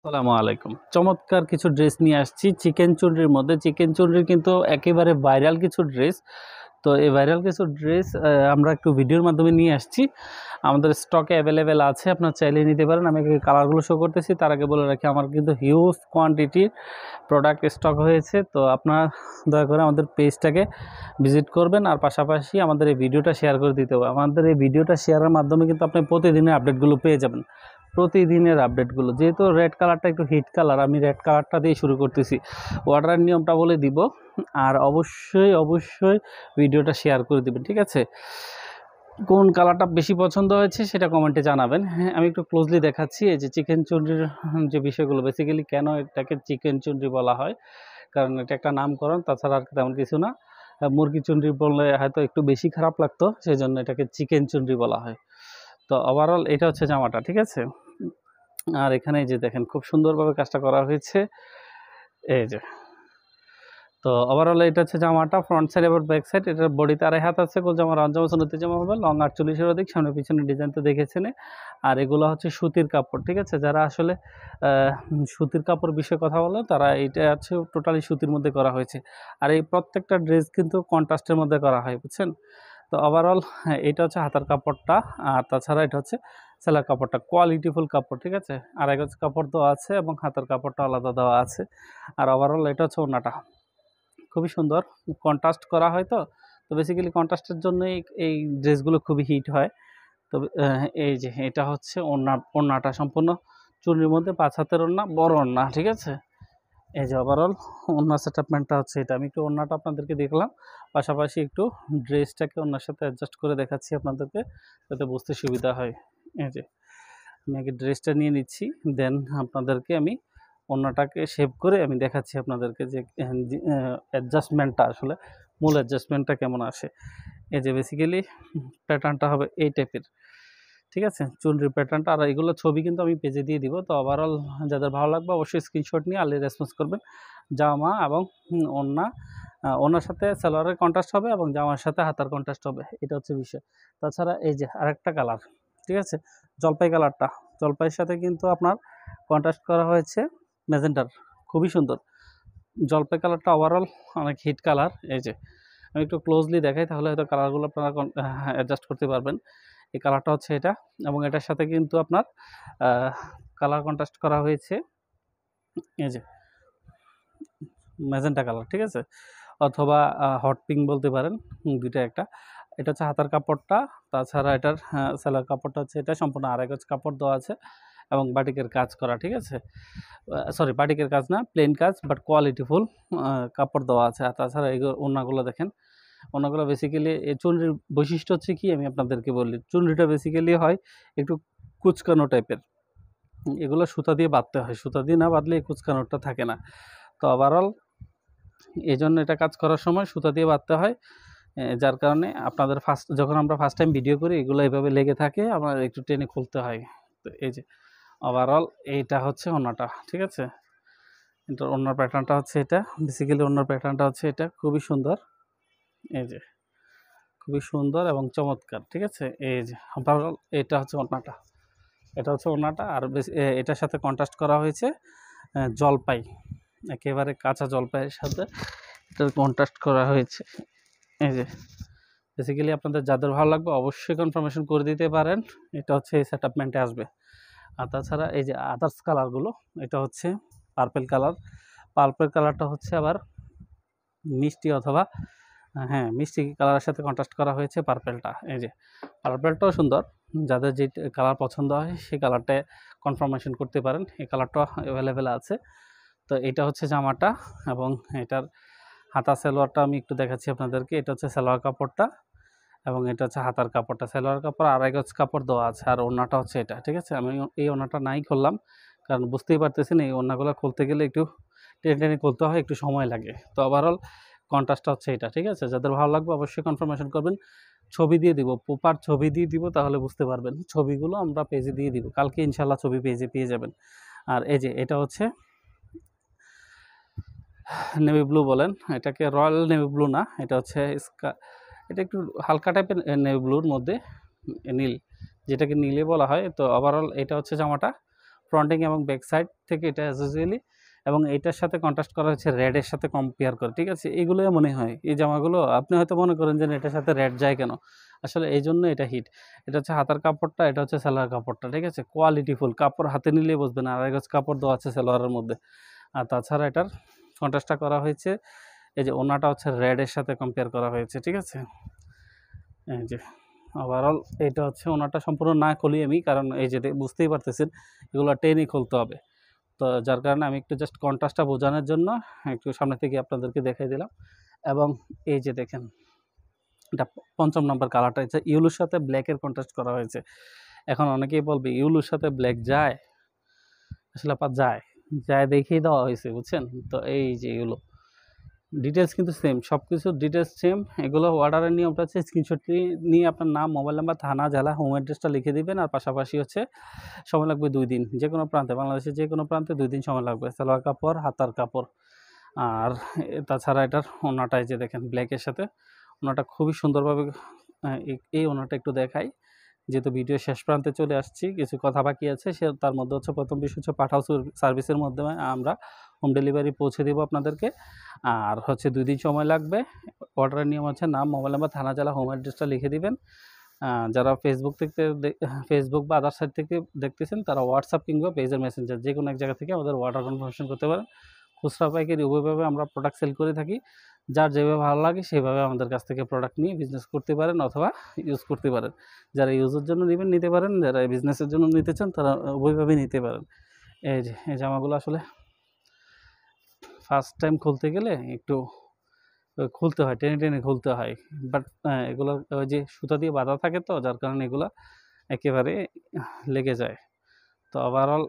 আসসালামু আলাইকুম। চমৎকার কিছু ড্রেস নিয়ে আসছি চিকেন চুনরির মধ্যে। চিকেন চুনরির কিন্তু একেবারে ভাইরাল কিছু ড্রেস। তো এই ভাইরাল কিছু ড্রেস আমরা একটু ভিডিওর মাধ্যমে নিয়ে আসছি। আমাদের স্টকে অ্যাভেলেবেল আছে, আপনারা চাইলে নিতে পারেন। আমি কালারগুলো শো করতেছি, তার আগে বলে রাখি আমার কিন্তু হিউজ কোয়ান্টিটির প্রোডাক্ট স্টক হয়েছে। তো আপনারা দয়া করে আমাদের পেজটাকে ভিজিট করবেন, আর পাশাপাশি আমাদের এই ভিডিওটা শেয়ার করে দিতে হবে। আমাদের এই ভিডিওটা শেয়ারের মাধ্যমে কিন্তু আপনি প্রতিদিনের আপডেটগুলো পেয়ে যাবেন, প্রতিদিনের আপডেটগুলো। যেহেতু রেড কালারটা একটু হিট কালার, আমি রেড কালারটা দিয়ে শুরু করতেছি। অর্ডারের নিয়মটা বলে দিব, আর অবশ্যই ভিডিওটা শেয়ার করে দিবেন, ঠিক আছে? কোন কালারটা বেশি পছন্দ হয়েছে সেটা কমেন্টে জানাবেন। হ্যাঁ, আমি একটু ক্লোজলি দেখাচ্ছি। এই যে চিকেন চুনরির যে বিষয়গুলো, বেসিক্যালি কেন এটাকে চিকেন চুনরি বলা হয়, কারণ এটা একটা নামকরণ, তাছাড়া আর তেমন কিছু না। মুরগি চুনরি বললে হয়তো একটু বেশি খারাপ লাগতো, সেই জন্য এটাকে চিকেন চুনরি বলা হয়। তো ওভারঅল এটা হচ্ছে জামাটা, ঠিক আছে? আর এখানে এই যে দেখেন খুব সুন্দরভাবে কাজটা করা হয়েছে, এই যে। তো ওভারঅল এটা হচ্ছে জামাটা, ফ্রন্ট সাইড এবং ব্যাক সাইড। এটার বডিতে 2.5 হাত আছে, গোল জামা, রাউন্ড জামা, সুন্নতি জামা হবে, লং 48-এর অধিক, সামনে পিছনে ডিজাইন তো দেখেছেন। আর এগুলো হচ্ছে সুতির কাপড়, ঠিক আছে? যারা আসলে সুতির কাপড় বিষয়ে কথা বলে, তারা এটা হচ্ছে টোটালি সুতির মধ্যে করা হয়েছে। আর এই প্রত্যেকটা ড্রেস কিন্তু কন্ট্রাস্টের মধ্যে করা হয়, বুঝছেন? তো ওভারঅল এটা হচ্ছে হাতার কাপড়টা, আর তাছাড়া এটা হচ্ছে সেলার কাপড়টা, কোয়ালিটিফুল কাপড়, ঠিক আছে? আর এক হচ্ছে কাপড় দেওয়া আছে এবং হাতার কাপড়টা আলাদা দেওয়া আছে। আর ওভারঅল এটা হচ্ছে ওড়নাটা, খুবই সুন্দর কন্ট্রাস্ট করা হয়। তো বেসিক্যালি কন্ট্রাস্টের জন্যই এই ড্রেসগুলো খুবই হিট হয়। তবে এই যে এটা হচ্ছে ওড়নাটা সম্পূর্ণ চুন্নির মধ্যে 5 হাতের ওড়না, বড় ওড়না, ঠিক আছে? এই যে ওভারঅল ওড়না সেটআপমেন্টটা হচ্ছে এটা। আমি একটু ওড়নাটা আপনাদেরকে দেখলাম, পাশাপাশি একটু ড্রেসটাকে ওড়নার সাথে অ্যাডজাস্ট করে দেখাচ্ছি আপনাদেরকে, যাতে বুঝতে সুবিধা হয়। এই যে আমি আগে ড্রেসটা নিয়ে নিচ্ছি, দেন আপনাদেরকে আমি ওড়নাটাকে শেপ করে আমি দেখাচ্ছি আপনাদেরকে যে অ্যাডজাস্টমেন্টটা আসলে মূল অ্যাডজাস্টমেন্টটা কেমন আসে। এই যে বেসিক্যালি প্যাটার্নটা হবে এই টাইপের, ঠিক আছে? চুনরির প্যাটার্নটা। আর এগুলো ছবি কিন্তু আমি পেজে দিয়ে দিব। তো ওভারঅল যাদের ভালো লাগবে অবশ্যই স্ক্রিনশট নিয়ে আর্লি রেসপন্স করবেন। জামা এবং ওড়না, ওড়নার সাথে সালোয়ারের কন্ট্রাস্ট হবে এবং জামার সাথে হাতার কন্ট্রাস্ট হবে, এটা হচ্ছে বিষয়। তাছাড়া এই যে আরেকটা কালার, ঠিক আছে? জলপাই কালারটা, জলপাইয়ের সাথে কিন্তু আপনার কন্ট্রাস্ট করা হয়েছে ম্যাজেন্টার, খুবই সুন্দর। জলপাই কালারটা ওভারঅল অনেক হিট কালার। এই যে আমি একটু ক্লোজলি দেখাই, তাহলে হয়তো কালারগুলো আপনারা অ্যাডজাস্ট করতে পারবেন। এই কালারটা হচ্ছে এটা, এবং এটার সাথে কিন্তু আপনার কালার কন্ট্রাস্ট করা হয়েছে এই যে ম্যাজেন্টা কালার, ঠিক আছে? অথবা হট পিঙ্ক বলতে পারেন, দুইটা একটা। এটা হচ্ছে হাতার কাপড়টা, তাছাড়া এটার সেলার কাপড়টা হচ্ছে এটা, সম্পূর্ণ আড়াই গজ কাপড় দেওয়া আছে এবং বাটিকের কাজ করা, ঠিক আছে? সরি, বাটিকের কাজ না, প্লেন কাজ, বাট কোয়ালিটিফুল কাপড় দেওয়া আছে। আর তাছাড়া এই ওড়নাগুলো দেখেন, ওড়নাগুলো বেসিক্যালি এই চুনরির বৈশিষ্ট্য হচ্ছে কি, আমি আপনাদেরকে বলি, চুনরিটা বেসিক্যালি হয় একটু কুচকানো টাইপের। এগুলো সুতা দিয়ে বাঁধতে হয়, সুতা দিয়ে না বাঁধলে এই কুচকানোটা থাকে না। তো ওভারঅল এই জন্য এটা কাজ করার সময় সুতা দিয়ে বাঁধতে হয়, যার কারণে আপনাদের যখন আমরা ফার্স্ট টাইম ভিডিও করি এগুলো এভাবে লেগে থাকে, আমার একটু টেনে খুলতে হয়। তো এই যে ওভারঅল এইটা হচ্ছে ওড়নাটা, ঠিক আছে? এটা ওড়নার প্যাটার্নটা হচ্ছে এটা, বেসিক্যালি ওড়নার প্যাটার্নটা হচ্ছে এটা, খুবই সুন্দর। এই যে খুবই সুন্দর এবং চমৎকার, ঠিক আছে? এই যে ওভারঅল এটা হচ্ছে ওড়নাটা, এটা হচ্ছে ওড়নাটা। আর এটার সাথে কন্ট্রাস্ট করা হয়েছে জলপাই, একেবারে কাঁচা জলপাইয়ের সাথে এটার কন্ট্রাস্ট করা হয়েছে। এই যে বেসিক্যালি আপনাদের যাদের ভালো লাগবে অবশ্যই কনফার্মেশন করে দিতে পারেন, এটা হচ্ছে এই সেটআপমেন্টে আসবে। আর তাছাড়া এই যে আদার্স কালারগুলো, এটা হচ্ছে পার্পেল কালার। পার্পেল কালারটা হচ্ছে আবার মিষ্টি, অথবা হ্যাঁ, মিষ্টি কালারের সাথে কন্ট্রাস্ট করা হয়েছে পার্পেলটা। এই যে পার্পেলটাও সুন্দর, যাদের যে কালার পছন্দ হয় সেই কালারটা কনফার্মেশন করতে পারেন, এই কালারটা অ্যাভেলেবেল আছে। তো এটা হচ্ছে জামাটা, এবং এটার হাতা সালোয়ারটা আমি একটু দেখাচ্ছি আপনাদেরকে। এটা হচ্ছে সালোয়ার কাপড়টা, এবং এটা হচ্ছে হাতার কাপড়টা। সালোয়ার কাপড় আড়াই গজ কাপড় দেওয়া আছে, আর ওড়নাটা হচ্ছে এটা, ঠিক আছে? আমি এই ওড়নাটা নাই খুললাম, কারণ বুঝতেই পারতেছেন এই ওড়নাগুলো খুলতে গেলে একটু টেনে টেনে খুলতে হয়, একটু সময় লাগে। তো ওভারঅল কন্ট্রাস্টটা হচ্ছে এটা, ঠিক আছে? যাদের ভালো লাগবে অবশ্যই কনফার্মেশন করবেন। ছবি দিয়ে দিব, প্রপার ছবি দিয়ে দিব, তাহলে বুঝতে পারবেন। ছবিগুলো আমরা পেজে দিয়ে দিব, কালকে ইনশাল্লাহ ছবি পেজে পেয়ে যাবেন। আর এই যে এটা হচ্ছে নেভি ব্লু বলেন, এটাকে রয়্যাল নেভি ব্লু না, এটা হচ্ছে এটা একটু হালকা টাইপের নেভি ব্লুর মধ্যে নীল, যেটাকে নীলে বলা হয়। তো ওভারঅল এটা হচ্ছে জামাটা, ফ্রন্টিং এবং ব্যাক সাইড থেকে এটা অ্যাসোসিয়ালি, এবং এইটার সাথে কন্ট্রাস্ট করা হচ্ছে রেডের সাথে কম্পেয়ার করে, ঠিক আছে? এগুলোই মনে হয় এই জামাগুলো আপনি হয়তো মনে করেন যে এটার সাথে রেড যায় কেন, আসলে এই জন্য এটা হিট। এটা হচ্ছে হাতার কাপড়টা, এটা হচ্ছে সালোয়ার কাপড়টা, ঠিক আছে? কোয়ালিটিফুল কাপড়, হাতে নিলেই বুঝবেন, আড়াই গজ কাপড় দেওয়া আছে সালোয়ারের মধ্যে। আর তাছাড়া এটার কন্ট্রাস্টটা করা হয়েছে, এই যে ওনাটা হচ্ছে রেডের সাথে কম্পেয়ার করা হয়েছে, ঠিক আছে? এই যে ওভারঅল এটা হচ্ছে ওনাটা সম্পূর্ণ না খুলি আমি, কারণ এই যে বুঝতেই পারতেছেন এগুলো টেনে খুলতে হবে। তো যার কারণে আমি একটু জাস্ট কন্ট্রাস্টটা বোঝানোর জন্য একটু সামনে থেকে আপনাদেরকে দেখাই দিলাম। এবং এই যে দেখেন এটা ৫ম নাম্বার কালারটা হচ্ছে ইয়েলোর সাথে ব্ল্যাকের কন্ট্রাস্ট করা হয়েছে। এখন অনেকেই বলবে ইয়েলোর সাথে ব্ল্যাক যায়? আসলে আপা যায়, যায় দেখেই দেওয়া হয়েছে, বুঝছেন? তো এই যে ইয়েলো ডিটেলস কিন্তু সেম, সব কিছুর ডিটেলস সেম। এগুলো অর্ডারের নিয়মটা হচ্ছে স্ক্রিনশট নিয়ে আপনার নাম, মোবাইল নাম্বার, থানা, জেলা, হোম অ্যাড্রেসটা লিখে দিবেন। আর পাশাপাশি হচ্ছে সময় লাগবে 2 দিন, যে কোনো প্রান্তে, বাংলাদেশের যে কোনো প্রান্তে 2 দিন সময় লাগবে। সালোয়ার কাপড়, হাতার কাপড়। আর তাছাড়া এটার ওড়নাটা এই যে দেখেন ব্ল্যাকের সাথে, ওড়নাটা খুবই সুন্দরভাবে এই ওড়নাটা একটু দেখাই, যেহেতু ভিডিও শেষ প্রান্তে চলে আসছি, কিছু কথা বাকি আছে। তার মধ্যে হচ্ছে প্রথম বিষয় হচ্ছে পাঠাও সার্ভিসের মাধ্যমে আমরা হোম ডেলিভারি পৌঁছে দেবো আপনাদেরকে। আর হচ্ছে 2 দিন সময় লাগবে। অর্ডারের নিয়ম হচ্ছে নাম, মোবাইল নাম্বার, থানা, জেলা, হোম অ্যাড্রেসটা লিখে দিবেন। যারা ফেসবুক বা আদার সাইট থেকে দেখতেছেন তারা হোয়াটসঅ্যাপ কিংবা পেজের মেসেঞ্জার যে কোনো এক জায়গা থেকে আমাদের অর্ডার কনফার্মেশন করতে পারেন। খুচরা পাইকারি উভয়ভাবে আমরা প্রোডাক্ট সেল করে থাকি। যার যেভাবে ভালো লাগে সেভাবে আমাদের কাছ থেকে প্রোডাক্ট নিয়ে বিজনেস করতে পারেন অথবা ইউজ করতে পারেন। যারা ইউজের জন্য নেবেন নিতে পারেন, যারা বিজনেসের জন্য নিতে চান তারা উভয়ভাবেই নিতে পারেন। এই যে এই জামাগুলো আসলে ফার্স্ট টাইম খুলতে গেলে একটু খুলতে হয়, টেনে টেনে খুলতে হয়। বাট এগুলো ওই যে সুতা দিয়ে বাঁধা থাকে, তো যার কারণে এগুলা একেবারে লেগে যায়। তো ওভারঅল